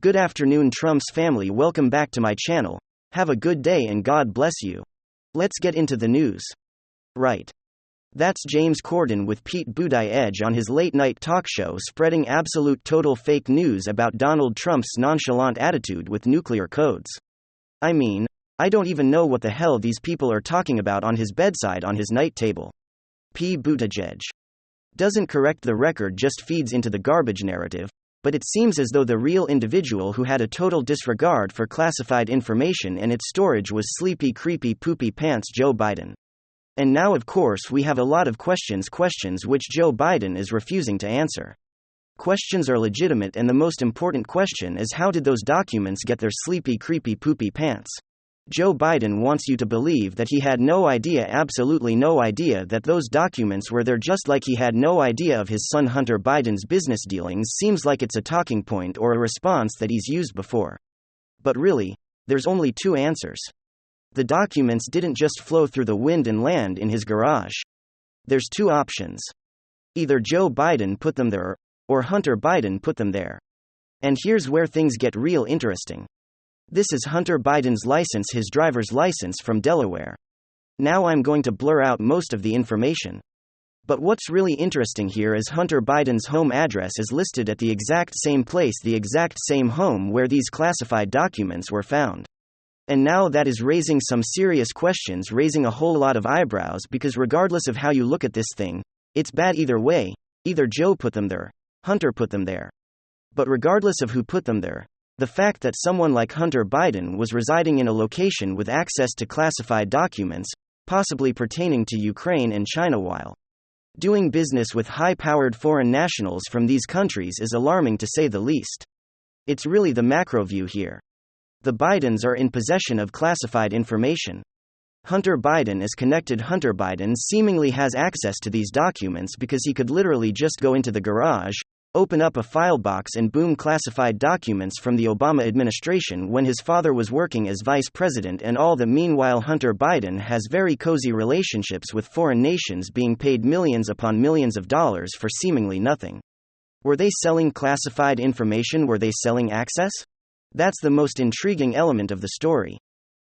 Good afternoon, Trump's family. Welcome back to my channel. Have a good day and God bless you. Let's get into the news. Right. That's James Corden with Pete Buttigieg on his late-night talk show spreading absolute total fake news about Donald Trump's nonchalant attitude with nuclear codes. I mean, I don't even know what the hell these people are talking about on his bedside on his night table. P. Buttigieg doesn't correct the record, just feeds into the garbage narrative, but it seems as though the real individual who had a total disregard for classified information and its storage was sleepy, creepy, poopy pants Joe Biden. And now, of course, we have a lot of questions which Joe Biden is refusing to answer. Questions are legitimate, and the most important question is, how did those documents get their sleepy, creepy, poopy pants? Joe Biden wants you to believe that he had no idea, absolutely no idea, that those documents were there, just like he had no idea of his son Hunter Biden's business dealings. Seems like it's a talking point or a response that he's used before. But really, there's only two answers. The documents didn't just flow through the wind and land in his garage. There's two options. Either Joe Biden put them there, or Hunter Biden put them there. And here's where things get real interesting. This is Hunter Biden's license, his driver's license from Delaware. Now I'm going to blur out most of the information. But what's really interesting here is Hunter Biden's home address is listed at the exact same place, the exact same home where these classified documents were found. And now that is raising some serious questions, raising a whole lot of eyebrows, because regardless of how you look at this thing, it's bad either way. Either Joe put them there, Hunter put them there. But regardless of who put them there, the fact that someone like Hunter Biden was residing in a location with access to classified documents, possibly pertaining to Ukraine and China, while doing business with high-powered foreign nationals from these countries, is alarming to say the least. It's really the macro view here. The Bidens are in possession of classified information. Hunter Biden is connected. Hunter Biden seemingly has access to these documents because he could literally just go into the garage, open up a file box, and boom, classified documents from the Obama administration when his father was working as vice president and all the meanwhile. Hunter Biden has very cozy relationships with foreign nations, being paid millions upon millions of dollars for seemingly nothing. Were they selling classified information? Were they selling access? That's the most intriguing element of the story.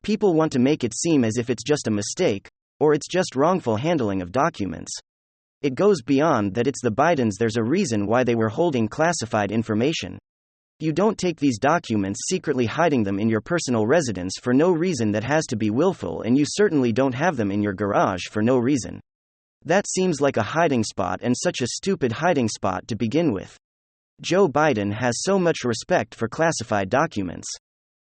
People want to make it seem as if it's just a mistake, or it's just wrongful handling of documents. It goes beyond that. It's the Bidens. There's a reason why they were holding classified information. You don't take these documents secretly, hiding them in your personal residence for no reason that has to be willful, and you certainly don't have them in your garage for no reason. That seems like a hiding spot, and such a stupid hiding spot to begin with. Joe Biden has so much respect for classified documents.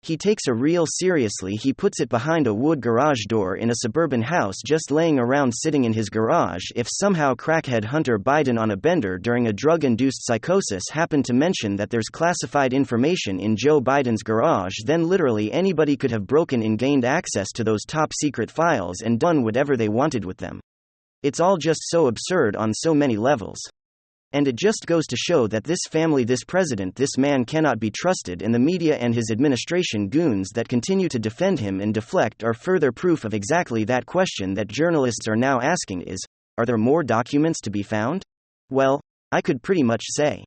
He takes it real seriously. He puts it behind a wood garage door in a suburban house, just laying around, sitting in his garage. If somehow crackhead Hunter Biden on a bender during a drug-induced psychosis happened to mention that there's classified information in Joe Biden's garage, then literally anybody could have broken in, gained access to those top-secret files, and done whatever they wanted with them. It's all just so absurd on so many levels. And it just goes to show that this family, this president, this man cannot be trusted, and the media and his administration goons that continue to defend him and deflect are further proof of exactly that question that journalists are now asking is, are there more documents to be found? Well, I could pretty much say,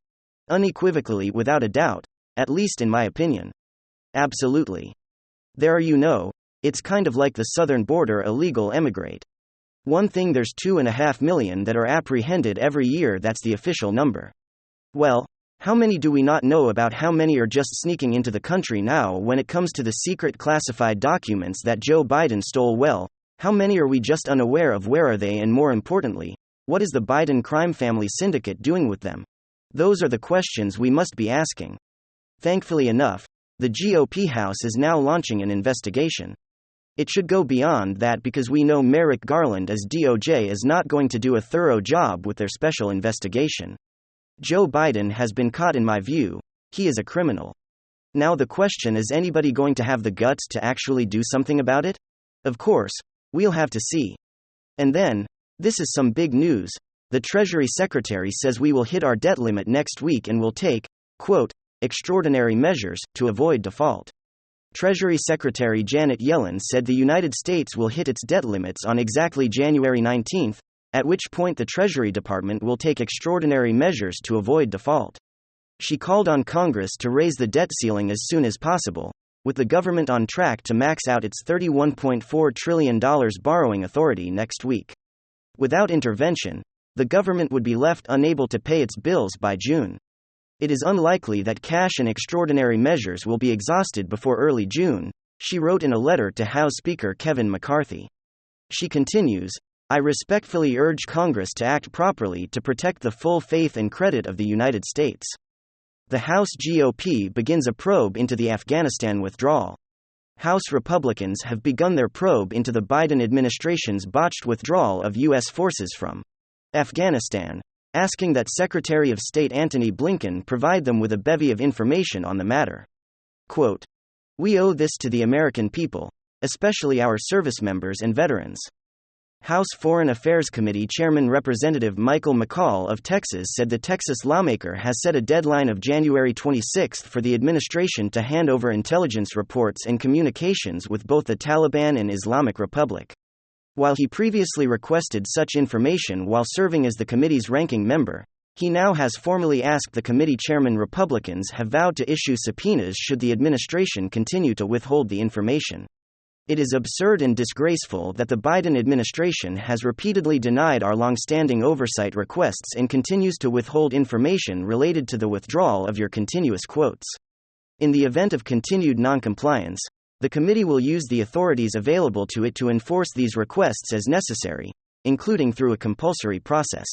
unequivocally, without a doubt, at least in my opinion, absolutely. There are, it's kind of like the southern border illegal emigrate. One thing, there's 2.5 million that are apprehended every year. That's the official number. Well, how many do we not know about? How many are just sneaking into the country now when it comes to the secret classified documents that Joe Biden stole? Well, how many are we just unaware of? Where are they? And more importantly, what is the Biden crime family syndicate doing with them? Those are the questions we must be asking. Thankfully enough, the GOP House is now launching an investigation. It should go beyond that, because we know Merrick Garland as DOJ is not going to do a thorough job with their special investigation. Joe Biden has been caught. In my view, he is a criminal. Now the question is, anybody going to have the guts to actually do something about it? Of course, we'll have to see. And then, this is some big news. The Treasury Secretary says we will hit our debt limit next week and will take, quote, extraordinary measures to avoid default. Treasury Secretary Janet Yellen said the United States will hit its debt limits on exactly January 19, at which point the Treasury Department will take extraordinary measures to avoid default. She called on Congress to raise the debt ceiling as soon as possible, with the government on track to max out its $31.4 trillion borrowing authority next week. Without intervention, the government would be left unable to pay its bills by June. It is unlikely that cash and extraordinary measures will be exhausted before early June, she wrote in a letter to House Speaker Kevin McCarthy. She continues, I respectfully urge Congress to act properly to protect the full faith and credit of the United States. The House GOP begins a probe into the Afghanistan withdrawal. House Republicans have begun their probe into the Biden administration's botched withdrawal of U.S. forces from Afghanistan, asking that Secretary of State Antony Blinken provide them with a bevy of information on the matter. Quote, We owe this to the American people, especially our service members and veterans. House Foreign Affairs Committee Chairman Representative Michael McCaul of Texas said the Texas lawmaker has set a deadline of January 26 for the administration to hand over intelligence reports and communications with both the Taliban and Islamic Republic. While he previously requested such information while serving as the committee's ranking member, he now has formally asked the committee chairman. Republicans have vowed to issue subpoenas should the administration continue to withhold the information. It is absurd and disgraceful that the Biden administration has repeatedly denied our long-standing oversight requests and continues to withhold information related to the withdrawal of your continuous quotes. In the event of continued noncompliance, the committee will use the authorities available to it to enforce these requests as necessary, including through a compulsory process.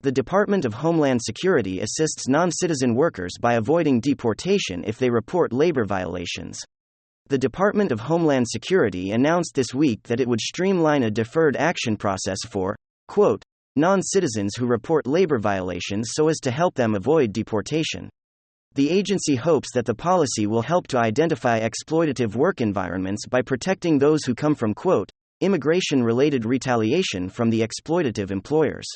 The Department of Homeland Security assists non-citizen workers by avoiding deportation if they report labor violations. The Department of Homeland Security announced this week that it would streamline a deferred action process for, quote, non-citizens who report labor violations so as to help them avoid deportation. The agency hopes that the policy will help to identify exploitative work environments by protecting those who come from, quote, immigration-related retaliation from the exploitative employers.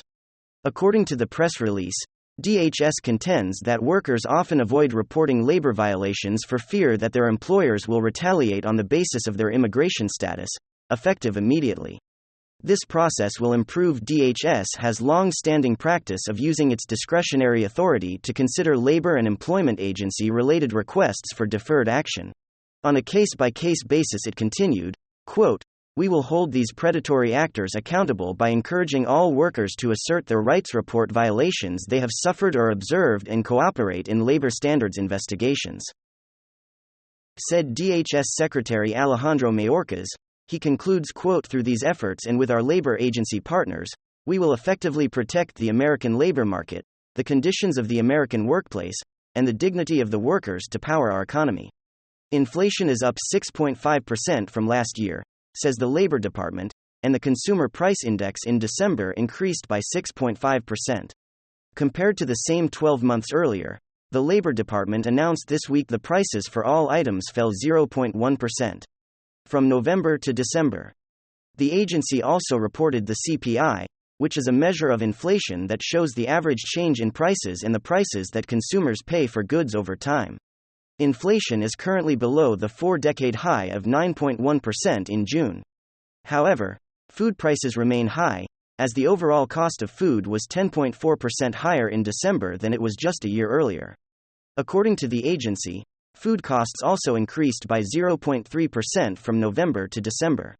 According to the press release, DHS contends that workers often avoid reporting labor violations for fear that their employers will retaliate on the basis of their immigration status, effective immediately. This process will improve. DHS has long-standing practice of using its discretionary authority to consider labor and employment agency-related requests for deferred action. On a case-by-case basis, it continued, quote, we will hold these predatory actors accountable by encouraging all workers to assert their rights, report violations they have suffered or observed, and cooperate in labor standards investigations, said DHS Secretary Alejandro Mayorkas. He concludes, quote, through these efforts and with our labor agency partners, we will effectively protect the American labor market, the conditions of the American workplace, and the dignity of the workers to power our economy. Inflation is up 6.5% from last year, says the Labor Department, and the Consumer Price Index in December increased by 6.5%. Compared to the same 12 months earlier, the Labor Department announced this week the prices for all items fell 0.1%. From November to December. The agency also reported the CPI, which is a measure of inflation that shows the average change in prices and the prices that consumers pay for goods over time. Inflation is currently below the 4-decade high of 9.1% in June. However, food prices remain high, as the overall cost of food was 10.4% higher in December than it was just a year earlier. According to the agency, food costs also increased by 0.3% from November to December.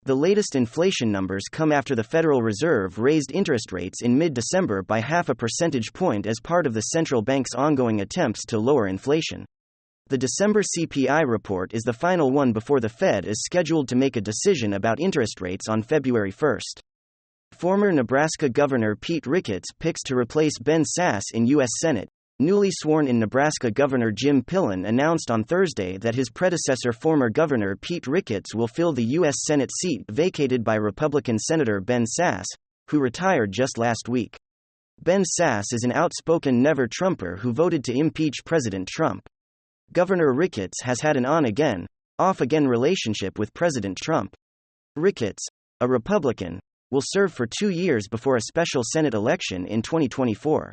The latest inflation numbers come after the Federal Reserve raised interest rates in mid-December by 0.5 percentage point as part of the central bank's ongoing attempts to lower inflation. The December CPI report is the final one before the Fed is scheduled to make a decision about interest rates on February 1. Former Nebraska Governor Pete Ricketts picks to replace Ben Sasse in U.S. Senate. Newly sworn-in Nebraska Governor Jim Pillen announced on Thursday that his predecessor, former Governor Pete Ricketts, will fill the U.S. Senate seat vacated by Republican Senator Ben Sasse, who retired just last week. Ben Sasse is an outspoken never-Trumper who voted to impeach President Trump. Governor Ricketts has had an on-again, off-again relationship with President Trump. Ricketts, a Republican, will serve for 2 years before a special Senate election in 2024.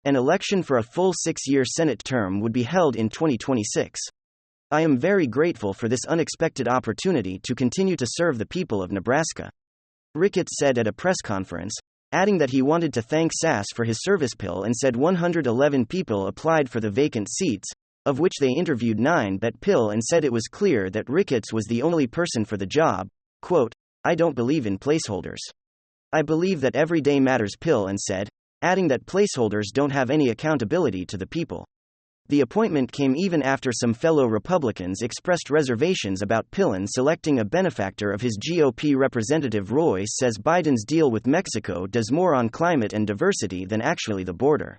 An election for a full 6-year Senate term would be held in 2026. I am very grateful for this unexpected opportunity to continue to serve the people of Nebraska, Ricketts said at a press conference. adding that he wanted to thank SAS for his service. Pill and said 111 people applied for the vacant seats, of which they interviewed 9. But Pill and said it was clear that Ricketts was the only person for the job. Quote, I don't believe in placeholders. I believe that every day matters. Pill and said, adding that placeholders don't have any accountability to the people. The appointment came even after some fellow Republicans expressed reservations about Pillen selecting a benefactor of his. GOP Representative Roy says Biden's deal with Mexico does more on climate and diversity than actually the border.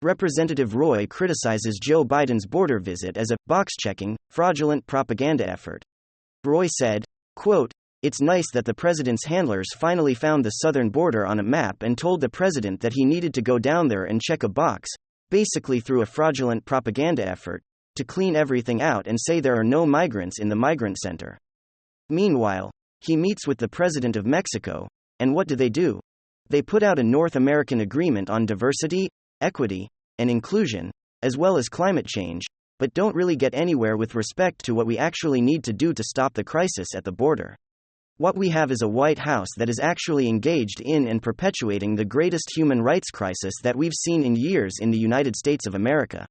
Representative Roy criticizes Joe Biden's border visit as a box-checking, fraudulent propaganda effort. Roy said, quote, it's nice that the president's handlers finally found the southern border on a map and told the president that he needed to go down there and check a box, basically through a fraudulent propaganda effort, to clean everything out and say there are no migrants in the migrant center. Meanwhile, he meets with the president of Mexico, and what do? They put out a North American agreement on diversity, equity, and inclusion, as well as climate change, but don't really get anywhere with respect to what we actually need to do to stop the crisis at the border. What we have is a White House that is actually engaged in and perpetuating the greatest human rights crisis that we've seen in years in the United States of America.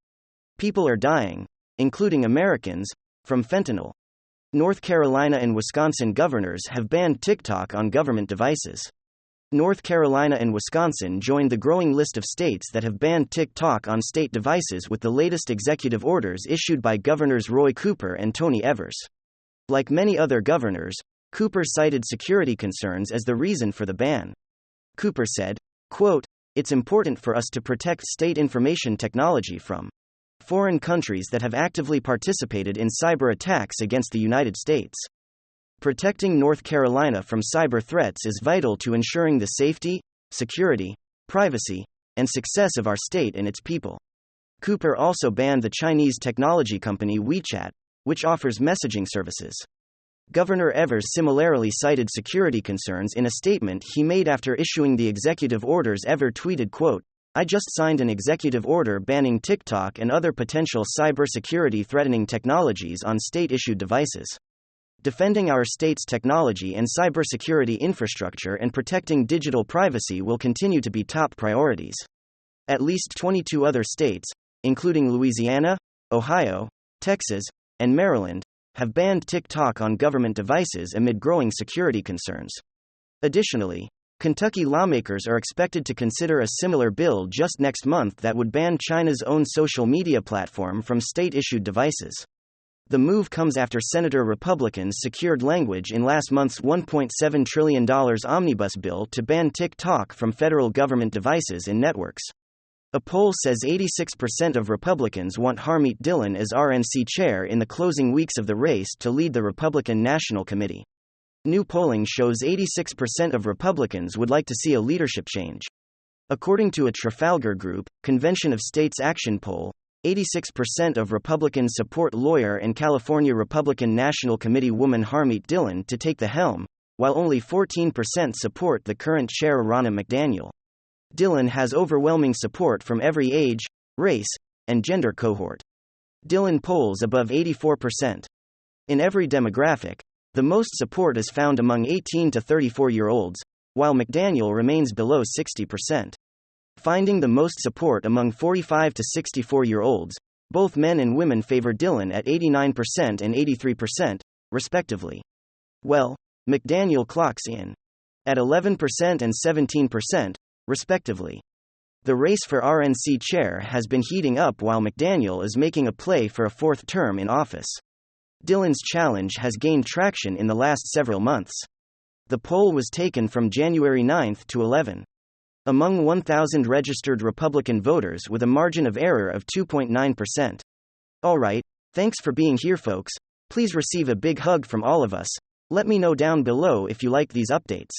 People are dying, including Americans, from fentanyl. North Carolina and Wisconsin governors have banned TikTok on government devices. North Carolina and Wisconsin joined the growing list of states that have banned TikTok on state devices with the latest executive orders issued by Governors Roy Cooper and Tony Evers. Like many other governors, Cooper cited security concerns as the reason for the ban. Cooper said, quote, it's important for us to protect state information technology from foreign countries that have actively participated in cyber attacks against the United States. Protecting North Carolina from cyber threats is vital to ensuring the safety, security, privacy, and success of our state and its people. Cooper also banned the Chinese technology company WeChat, which offers messaging services. Governor Evers similarly cited security concerns in a statement he made after issuing the executive orders. Evers tweeted, quote, I just signed an executive order banning TikTok and other potential cybersecurity threatening technologies on state-issued devices. Defending our state's technology and cybersecurity infrastructure and protecting digital privacy will continue to be top priorities. At least 22 other states, including Louisiana, Ohio, Texas, and Maryland, have banned TikTok on government devices amid growing security concerns. Additionally, Kentucky lawmakers are expected to consider a similar bill just next month that would ban China's own social media platform from state-issued devices. The move comes after Senator Republicans secured language in last month's $1.7 trillion omnibus bill to ban TikTok from federal government devices and networks. A poll says 86% of Republicans want Harmeet Dillon as RNC chair in the closing weeks of the race to lead the Republican National Committee. New polling shows 86% of Republicans would like to see a leadership change. According to a Trafalgar Group, Convention of States Action poll, 86% of Republicans support lawyer and California Republican National Committee woman Harmeet Dillon to take the helm, while only 14% support the current chair Ronna McDaniel. Dillon has overwhelming support from every age, race, and gender cohort. Dillon polls above 84%. In every demographic, the most support is found among 18 to 34-year-olds, while McDaniel remains below 60%. Finding the most support among 45 to 64-year-olds, both men and women favor Dillon at 89% and 83%, respectively. Well, McDaniel clocks in at 11% and 17%, respectively. The race for RNC chair has been heating up while McDaniel is making a play for a fourth term in office. Dillon's challenge has gained traction in the last several months. The poll was taken from January 9 to 11. Among 1,000 registered Republican voters with a margin of error of 2.9%. Alright, thanks for being here folks, please receive a big hug from all of us. Let me know down below if you like these updates.